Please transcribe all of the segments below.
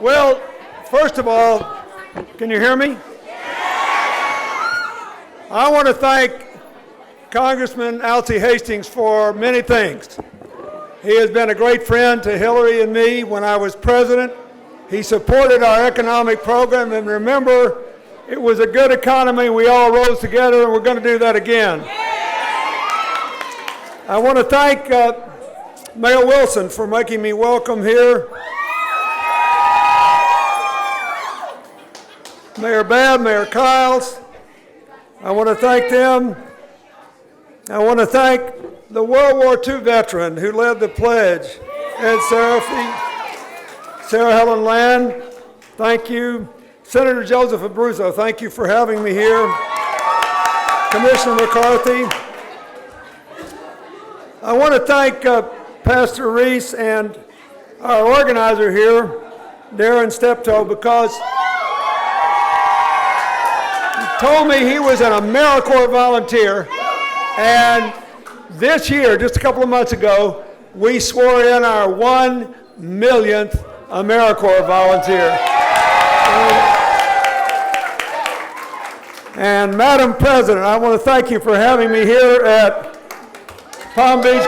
Well, first of all, can you hear me? I want to thank Congressman Alcee Hastings for many things. He has been a great friend to Hillary and me when I was president. He supported our economic program, and remember, it was a good economy. We all rose together, and we're going to do that again. I want to thank Mayor Wilson for making me welcome here. Mayor Babb, Mayor Kiles, I want to thank them. I want to thank the World War II veteran who led the pledge, Ed Serafy, Sarah Helen Land, thank you. Senator Joseph Abruzzo, thank you for having me here. Commissioner McCarthy. I want to thank Pastor Reese and our organizer here, Darren Steptoe, because he told me he was an AmeriCorps volunteer, and this year, just a couple of months ago, we swore in our 1 millionth AmeriCorps volunteer. And Madam President, I want to thank you for having me here at Palm Beach.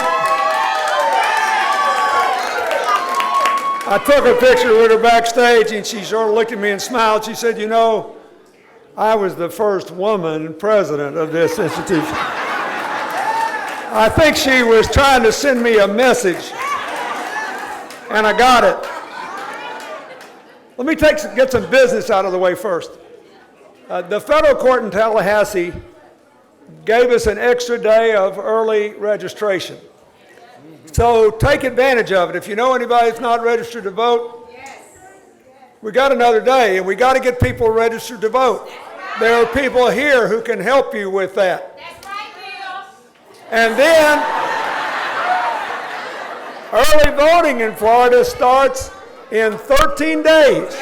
I took a picture with her backstage, and she sort of looked at me and smiled. She said, "You know, I was the first woman president of this institution." I think she was trying to send me a message, and I got it. Let me get some business out of the way first. The federal court in Tallahassee gave us an extra day of early registration. So take advantage of it. If you know anybody that's not registered to vote, we got another day, and we got to get people registered to vote. There are people here who can help you with that. And then early voting in Florida starts in 13 days.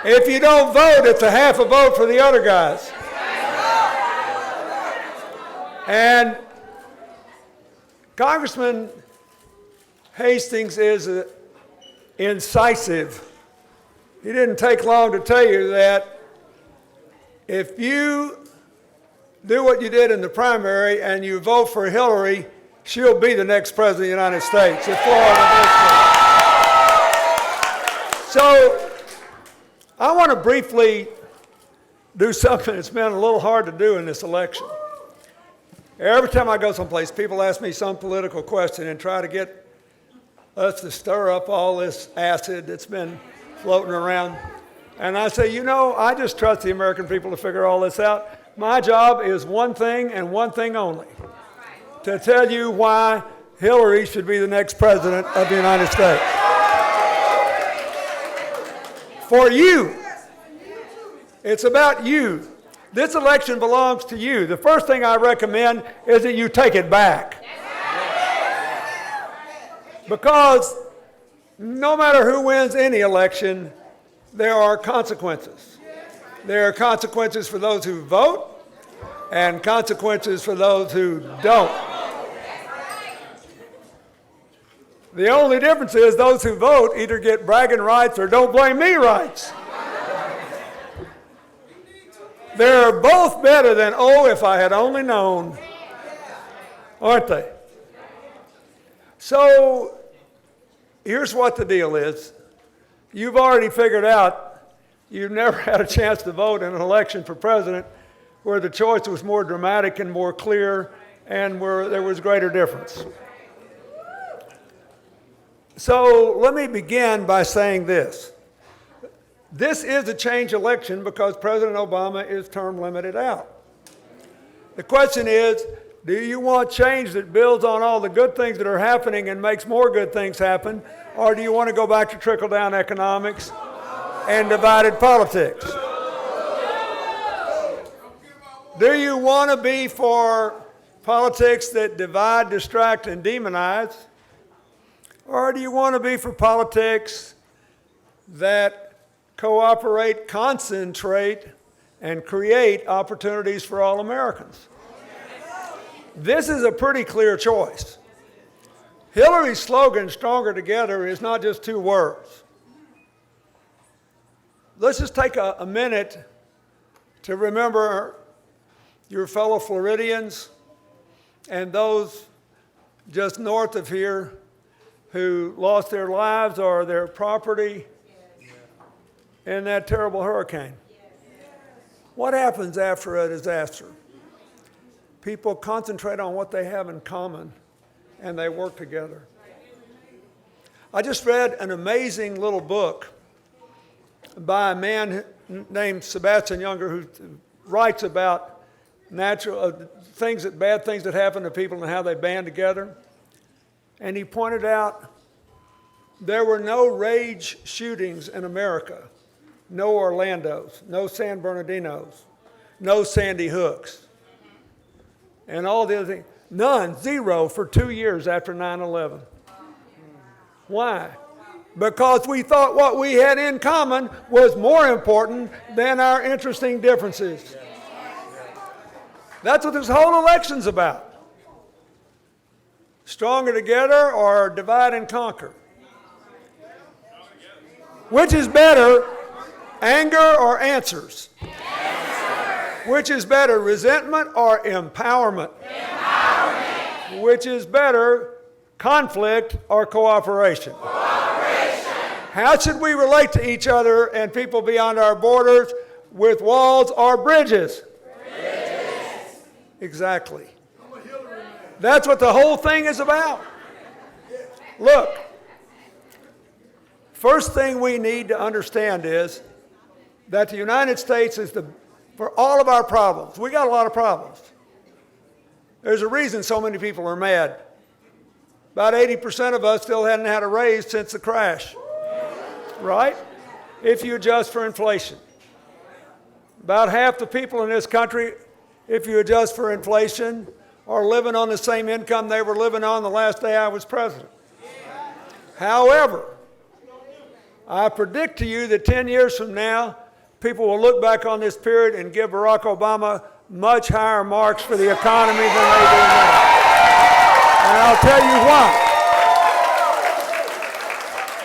If you don't vote, it's a half a vote for the other guys. And Congressman Hastings is incisive. He didn't take long to tell you that if you do what you did in the primary and you vote for Hillary, she'll be the next president of the United States if Florida does. So I want to briefly do something that's been a little hard to do in this election. Every time I go someplace, people ask me some political question and try to get us to stir up all this acid that's been floating around. And I say, you know, I just trust the American people to figure all this out. My job is one thing and one thing only, to tell you why Hillary should be the next president of the United States. For you. It's about you. This election belongs to you. The first thing I recommend is that you take it back. Because no matter who wins any election, there are consequences. There are consequences for those who vote and consequences for those who don't. The only difference is those who vote either get bragging rights or don't blame me rights. They're both better than, oh, if I had only known, aren't they? So here's what the deal is. You've already figured out you've never had a chance to vote in an election for president where the choice was more dramatic and more clear and where there was greater difference. So let me begin by saying this. This is a change election because President Obama is term limited out. The question is, do you want change that builds on all the good things that are happening and makes more good things happen, or do you want to go back to trickle-down economics and divided politics? Do you want to be for politics that divide, distract, and demonize, or do you want to be for politics that cooperate, concentrate, and create opportunities for all Americans? This is a pretty clear choice. Hillary's slogan, "Stronger Together," is not just two words. Let's just take a minute to remember your fellow Floridians and those just north of here who lost their lives or their property in that terrible hurricane. What happens after a disaster? People concentrate on what they have in common and they work together. I just read an amazing little book by a man named Sebastian Junger who writes about natural bad things that happen to people and how they band together. And he pointed out there were no rage shootings in America, no Orlandos, no San Bernardinos, no Sandy Hooks, and all the other things. None, zero for 2 years after 9/11. Why? Because we thought what we had in common was more important than our interesting differences. That's what this whole election's about. Stronger together or divide and conquer? Which is better, anger or answers? Answer. Which is better, resentment or empowerment? Empowerment. Which is better, conflict or cooperation? How should we relate to each other and people beyond our borders, with walls or bridges? Bridges. Exactly. That's what the whole thing is about. Look, first thing we need to understand is that the United States is for all of our problems. We got a lot of problems. There's a reason so many people are mad. About 80% of us still hadn't had a raise since the crash. Right? If you adjust for inflation. About half the people in this country, if you adjust for inflation, are living on the same income they were living on the last day I was president. However, I predict to you that 10 years from now, people will look back on this period and give Barack Obama much higher marks for the economy than they do now. And I'll tell you why.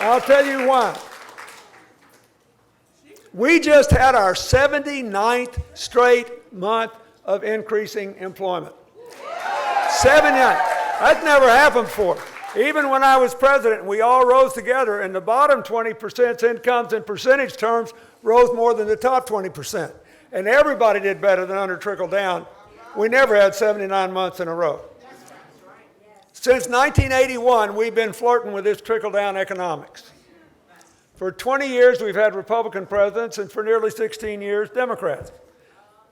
I'll tell you why. We just had our 79th straight month of increasing employment. 79. That's never happened before. Even when I was president, we all rose together, and the bottom 20%'s incomes in percentage terms rose more than the top 20%. And everybody did better than under trickle down. We never had 79 months in a row. Since 1981, we've been flirting with this trickle down economics. For 20 years, we've had Republican presidents, and for nearly 16 years, Democrats.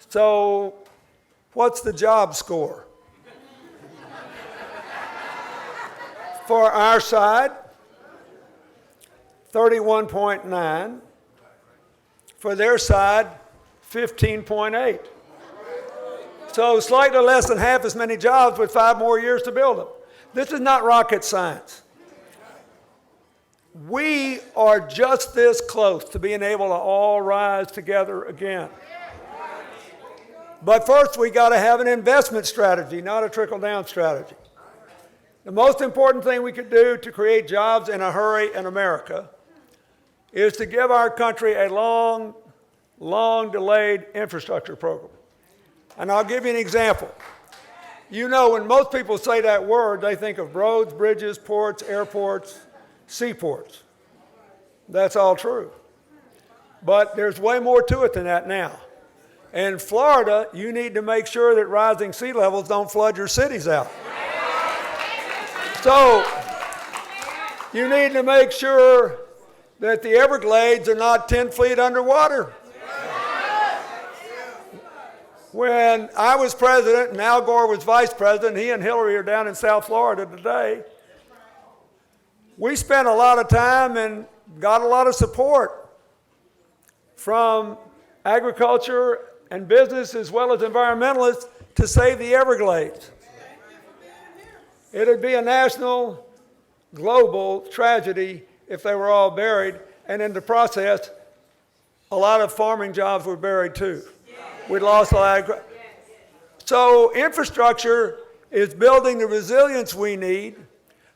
So, what's the job score? For our side, 31.9. For their side, 15.8. So, slightly less than half as many jobs with 5 more years to build them. This is not rocket science. We are just this close to being able to all rise together again. But first, we got to have an investment strategy, not a trickle-down strategy. The most important thing we could do to create jobs in a hurry in America is to give our country a long, long-delayed infrastructure program. And I'll give you an example. You know, when most people say that word, they think of roads, bridges, ports, airports, seaports. That's all true. But there's way more to it than that now. In Florida, you need to make sure that rising sea levels don't flood your cities out. So, you need to make sure that the Everglades are not 10 feet underwater. When I was president and Al Gore was vice president, he and Hillary are down in South Florida today. We spent a lot of time and got a lot of support from agriculture and business as well as environmentalists to save the Everglades. It would be a national, global tragedy if they were all buried, and in the process, a lot of farming jobs were buried too. We lost a lot of. So infrastructure is building the resilience we need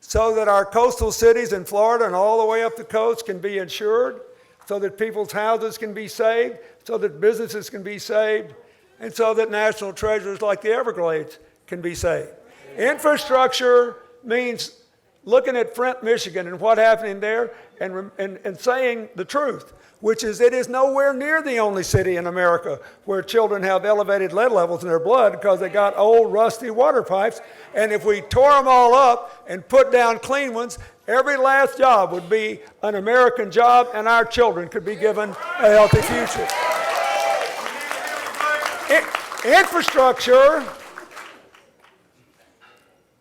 so that our coastal cities in Florida and all the way up the coast can be insured, so that people's houses can be saved, so that businesses can be saved, and so that national treasures like the Everglades can be saved. Infrastructure means looking at Flint, Michigan and what happened there and saying the truth, which is it is nowhere near the only city in America where children have elevated lead levels in their blood because they got old rusty water pipes. And if we tore them all up and put down clean ones, every last job would be an American job and our children could be given a healthy future. Infrastructure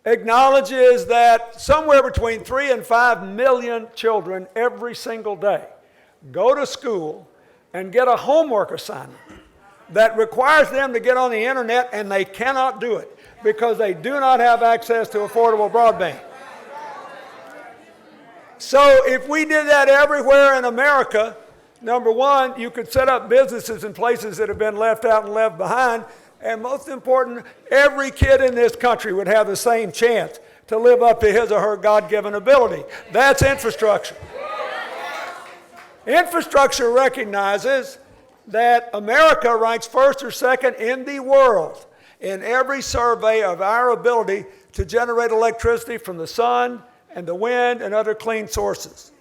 acknowledges that somewhere between 3 and 5 million children every single day go to school and get a homework assignment that requires them to get on the internet, and they cannot do it because they do not have access to affordable broadband. So if we did that everywhere in America, number one, you could set up businesses in places that have been left out and left behind. And most important, every kid in this country would have the same chance to live up to his or her God-given ability. That's infrastructure. Infrastructure recognizes that America ranks first or second in the world in every survey of our ability to generate electricity from the sun and the wind and other clean sources.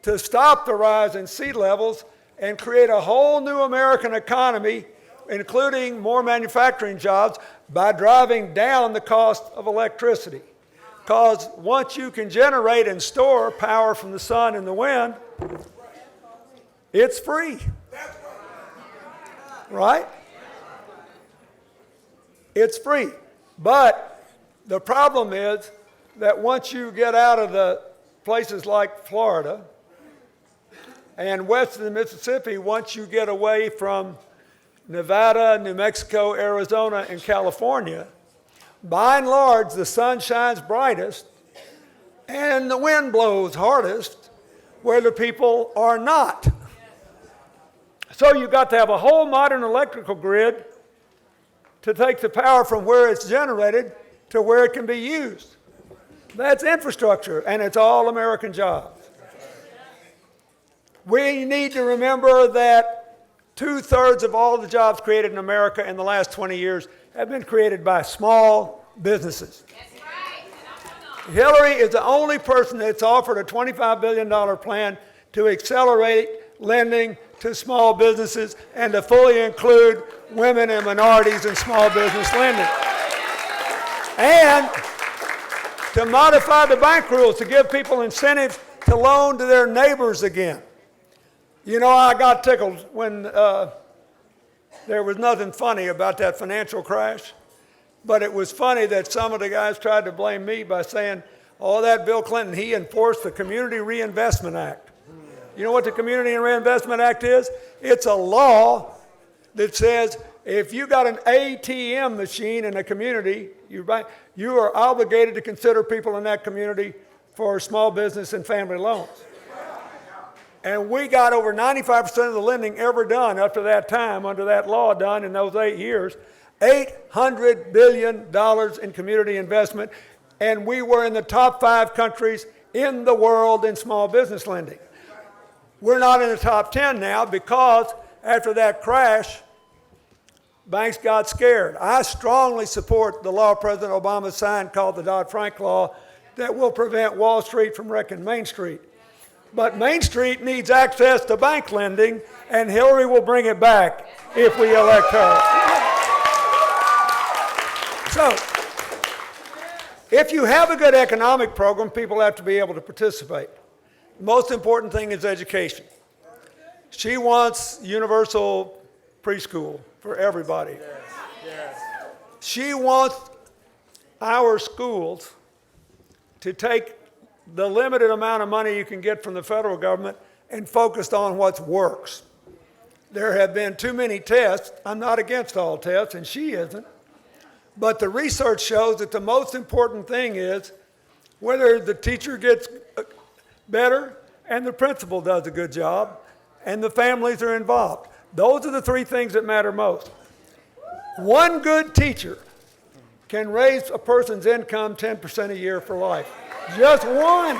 To stop the rise in sea levels and create a whole new American economy, including more manufacturing jobs, by driving down the cost of electricity. Because once you can generate and store power from the sun and the wind, it's free. Right? It's free. But the problem is that once you get out of the places like Florida and west of the Mississippi, once you get away from Nevada, New Mexico, Arizona, and California, by and large, the sun shines brightest and the wind blows hardest where the people are not. So you've got to have a whole modern electrical grid to take the power from where it's generated to where it can be used. That's infrastructure, and it's all American jobs. We need to remember that 2/3 of all the jobs created in America in the last 20 years have been created by small businesses. That's right. Hillary is the only person that's offered a $25 billion plan to accelerate lending to small businesses and to fully include women and minorities in small business lending. And to modify the bank rules to give people incentives to loan to their neighbors again. You know, I got tickled when there was nothing funny about that financial crash, but it was funny that some of the guys tried to blame me by saying, oh, that Bill Clinton, he enforced the Community Reinvestment Act. You know what the Community Reinvestment Act is? It's a law that says if you got an ATM machine in a community, you are obligated to consider people in that community for small business and family loans. And we got over 95% of the lending ever done up to that time under that law done in those 8 years. $800 billion in community investment, and we were in the top 5 countries in the world in small business lending. We're not in the top 10 now because after that crash, banks got scared. I strongly support the law President Obama signed called the Dodd-Frank Law that will prevent Wall Street from wrecking Main Street. But Main Street needs access to bank lending, and Hillary will bring it back if we elect her. So, if you have a good economic program, people have to be able to participate. The most important thing is education. She wants universal preschool for everybody. She wants our schools to take the limited amount of money you can get from the federal government and focus on what works. There have been too many tests. I'm not against all tests, and she isn't. But the research shows that the most important thing is whether the teacher gets better and the principal does a good job and the families are involved. Those are the 3 things that matter most. One good teacher can raise a person's income 10% a year for life. Just one.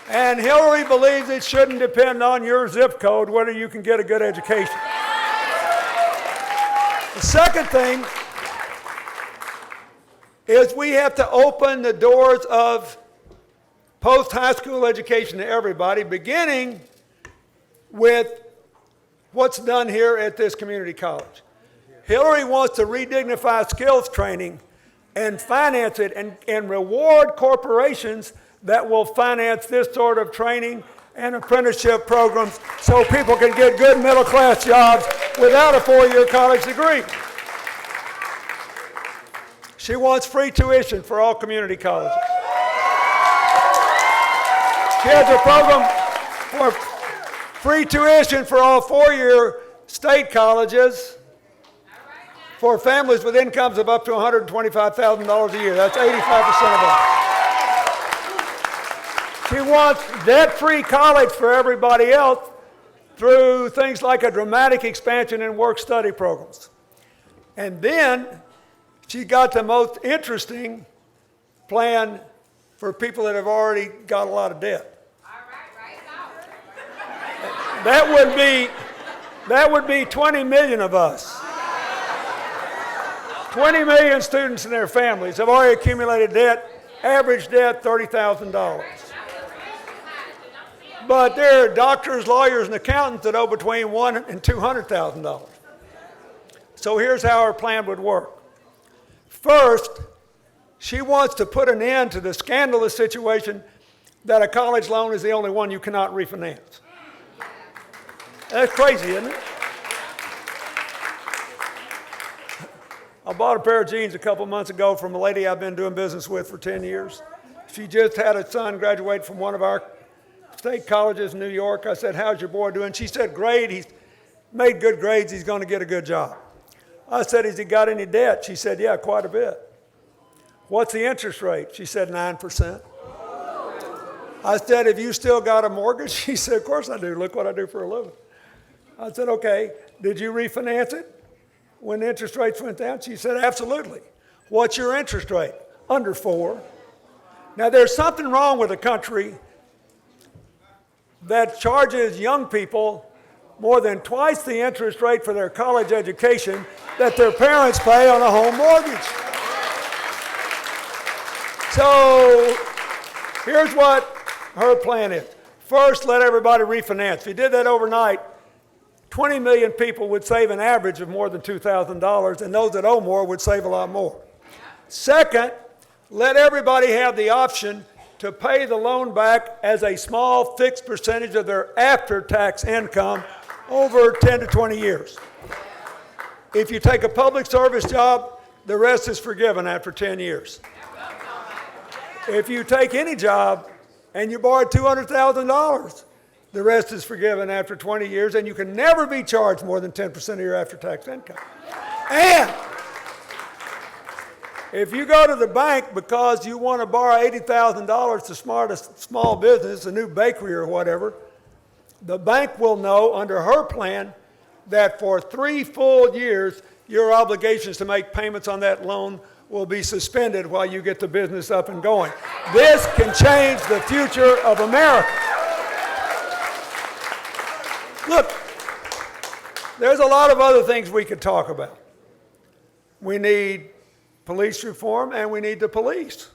And Hillary believes it shouldn't depend on your zip code whether you can get a good education. The second thing is we have to open the doors of post-high school education to everybody, beginning with what's done here at this community college. Hillary wants to redignify skills training and finance it and reward corporations that will finance this sort of training and apprenticeship programs so people can get good middle-class jobs without a four-year college degree. She wants free tuition for all community colleges. She has a program for free tuition for all four-year state colleges for families with incomes of up to $125,000 a year. That's 85% of them. She wants debt-free college for everybody else through things like a dramatic expansion in work-study programs. And then she got the most interesting plan for people that have already got a lot of debt. That would be 20 million of us. 20 million students and their families have already accumulated debt, average debt $30,000. But there are doctors, lawyers, and accountants that owe between $100,000 and $200,000. So here's how her plan would work. First, she wants to put an end to the scandalous situation that a college loan is the only one you cannot refinance. That's crazy, isn't it? I bought a pair of jeans a couple months ago from a lady I've been doing business with for 10 years. She just had a son graduate from one of our state colleges in New York. I said, how's your boy doing? She said, great. He's made good grades. He's going to get a good job. I said, has he got any debt? She said, yeah, quite a bit. What's the interest rate? She said, 9%. I said, have you still got a mortgage? She said, of course I do. Look what I do for a living. I said, okay, did you refinance it when interest rates went down? She said, absolutely. What's your interest rate? Under 4. Now, there's something wrong with a country that charges young people more than twice the interest rate for their college education that their parents pay on a home mortgage. So here's what her plan is. First, let everybody refinance. If you did that overnight, 20 million people would save an average of more than $2,000, and those that owe more would save a lot more. Second, let everybody have the option to pay the loan back as a small fixed percentage of their after-tax income over 10 to 20 years. If you take a public service job, the rest is forgiven after 10 years. If you take any job and you borrowed $200,000, the rest is forgiven after 20 years, and you can never be charged more than 10% of your after-tax income. And if you go to the bank because you want to borrow $80,000 to start a small business, a new bakery or whatever, the bank will know under her plan that for 3 full years, your obligations to make payments on that loan will be suspended while you get the business up and going. This can change the future of America. Look, there's a lot of other things we could talk about. We need police reform, and we need the police.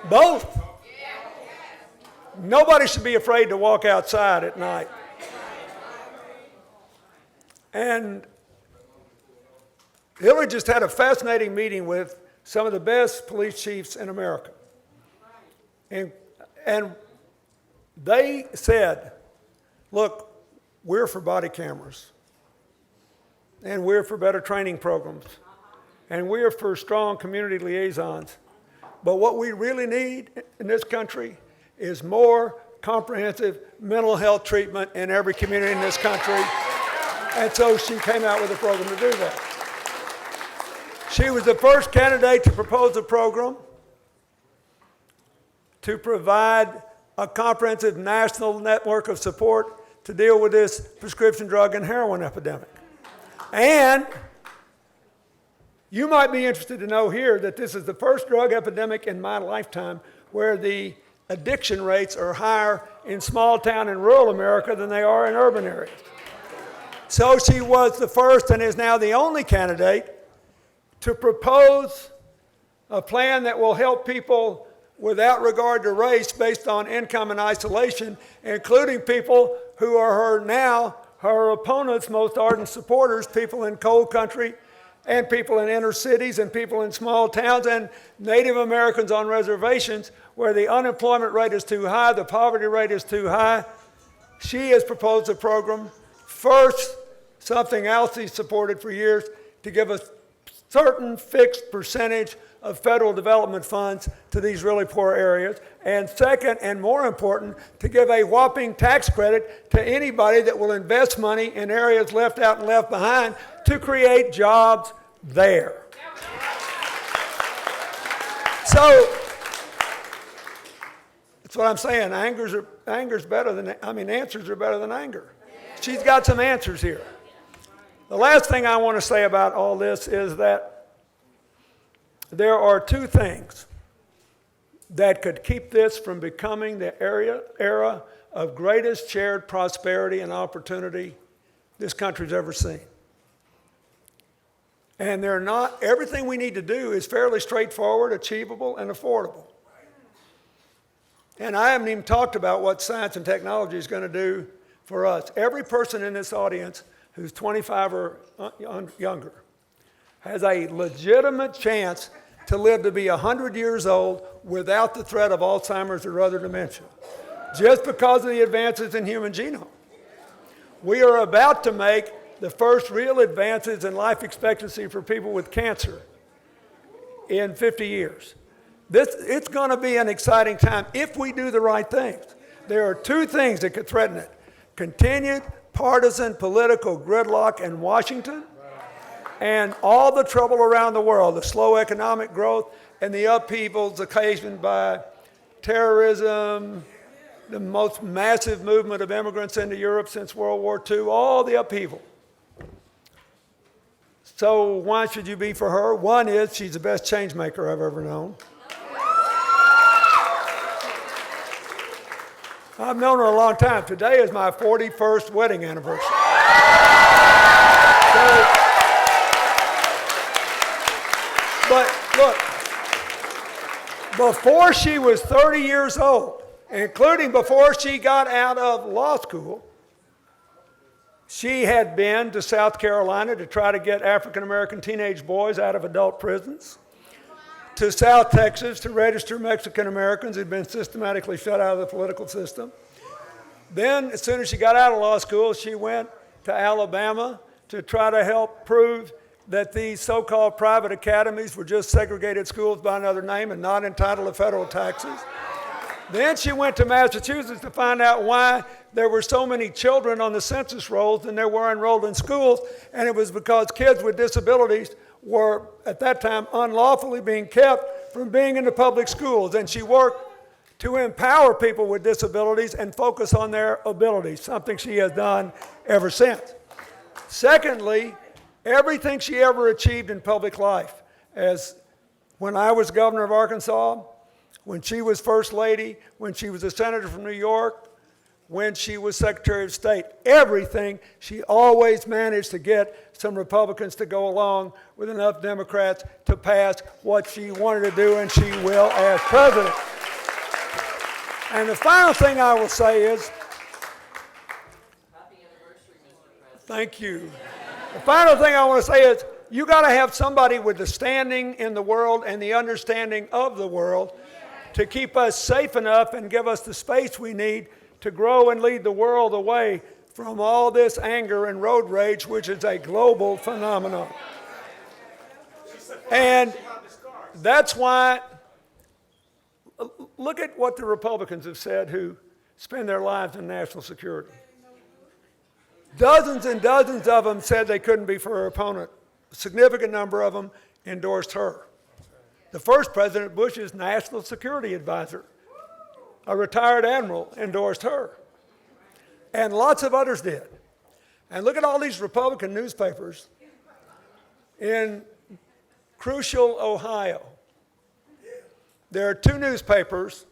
Both. Nobody should be afraid to walk outside at night. And Hillary just had a fascinating meeting with some of the best police chiefs in America. And they said, look, we're for body cameras, and we're for better training programs, and we're for strong community liaisons. But what we really need in this country is more comprehensive mental health treatment in every community in this country. And so she came out with a program to do that. She was the first candidate to propose a program to provide a comprehensive national network of support to deal with this prescription drug and heroin epidemic. And You might be interested to know here that this is the first drug epidemic in my lifetime where the addiction rates are higher in small town and rural America than they are in urban areas. So she was the first and is now the only candidate to propose a plan that will help people without regard to race based on income and isolation, including people who are her opponents' most ardent supporters, people in coal country and people in inner cities and people in small towns and Native Americans on reservations where the unemployment rate is too high, the poverty rate is too high. She has proposed a program, first, something Alcee supported for years, to give a certain fixed percentage of federal development funds to these really poor areas. And second, and more important, to give a whopping tax credit to anybody that will invest money in areas left out and left behind to create jobs there. So, that's what I'm saying. Answers are better than anger. She's got some answers here. The last thing I want to say about all this is that there are two things that could keep this from becoming the era of greatest shared prosperity and opportunity this country's ever seen. And they're not, everything we need to do is fairly straightforward, achievable, and affordable. And I haven't even talked about what science and technology is going to do for us. Every person in this audience who's 25 or younger has a legitimate chance to live to be 100 years old without the threat of Alzheimer's or other dementia, just because of the advances in human genome. We are about to make the first real advances in life expectancy for people with cancer in 50 years. It's going to be an exciting time if we do the right things. There are two things that could threaten it: continued partisan political gridlock in Washington, and all the trouble around the world, the slow economic growth and the upheavals occasioned by terrorism, the most massive movement of immigrants into Europe since World War II, all the upheaval. So why should you be for her? One is she's the best change maker I've ever known. I've known her a long time. Today is my 41st wedding anniversary. But look, before she was 30 years old, including before she got out of law school, she had been to South Carolina to try to get African American teenage boys out of adult prisons, to South Texas to register Mexican Americans who'd been systematically shut out of the political system. Then, as soon as she got out of law school, she went to Alabama to try to help prove that these so-called private academies were just segregated schools by another name and not entitled to federal taxes. Then she went to Massachusetts to find out why there were so many children on the census rolls than there were enrolled in schools, and it was because kids with disabilities were, at that time, unlawfully being kept from being in the public schools. And she worked to empower people with disabilities and focus on their abilities, something she has done ever since. Secondly, everything she ever achieved in public life, as when I was governor of Arkansas, when she was first lady, when she was a senator from New York, when she was Secretary of State, everything, she always managed to get some Republicans to go along with enough Democrats to pass what she wanted to do, and she will as president. And the final thing I will say is, happy anniversary, Mr. President. Thank you. The final thing I want to say is, you got to have somebody with the standing in the world and the understanding of the world to keep us safe enough and give us the space we need to grow and lead the world away from all this anger and road rage, which is a global phenomenon. And that's why, look at what the Republicans have said who spend their lives in national security. Dozens and dozens of them said they couldn't be for her opponent. A significant number of them endorsed her. The first President Bush's national security advisor, a retired admiral, endorsed her. And lots of others did. And look at all these Republican newspapers in Crucial, Ohio. There are two newspapers,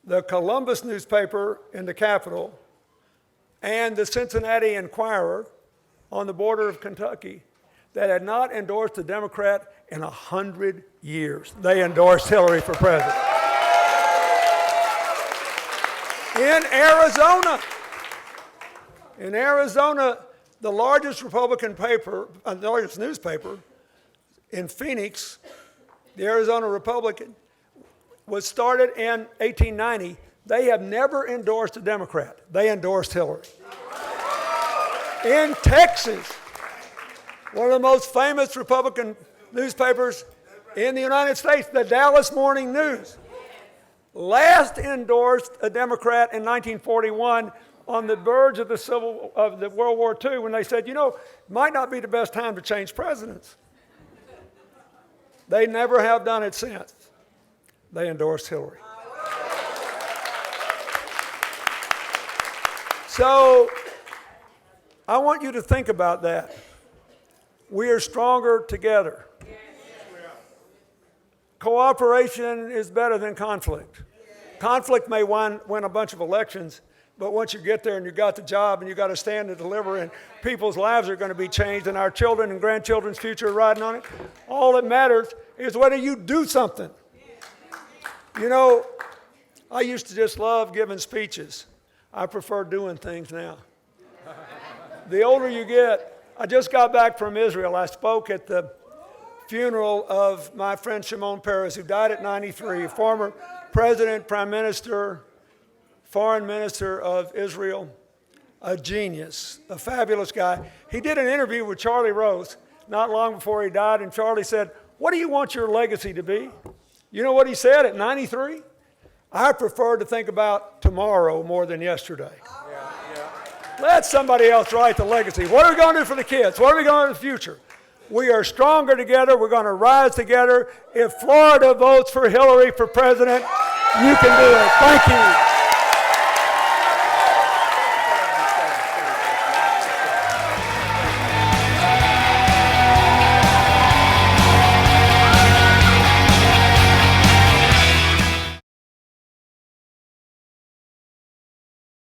the Columbus newspaper in the capital and the Cincinnati Enquirer on the border of Kentucky, that had not endorsed a Democrat in 100 years. They endorsed Hillary for president. In Arizona, the largest Republican paper, the largest newspaper in Phoenix, the Arizona Republican, was started in 1890. They have never endorsed a Democrat. They endorsed Hillary. In Texas, one of the most famous Republican newspapers in the United States, the Dallas Morning News, last endorsed a Democrat in 1941 on the verge of the World War II, when they said, you know, it might not be the best time to change presidents. They never have done it since. They endorsed Hillary. So I want you to think about that. We are stronger together. Cooperation is better than conflict. Conflict may win a bunch of elections, but once you get there and you got the job and you got to stand and deliver, and people's lives are going to be changed and our children and grandchildren's future are riding on it, all that matters is whether you do something. You know, I used to just love giving speeches. I prefer doing things now. The older you get, I just got back from Israel. I spoke at the funeral of my friend Shimon Peres, who died at 93, former president, prime minister, foreign minister of Israel, a genius, a fabulous guy. He did an interview with Charlie Rose not long before he died, and Charlie said, "What do you want your legacy to be?" You know what he said at 93? "I prefer to think about tomorrow more than yesterday." Let somebody else write the legacy. What are we going to do for the kids? What are we going to do in the future? We are stronger together. We're going to rise together. If Florida votes for Hillary for president, you can do it. Thank you.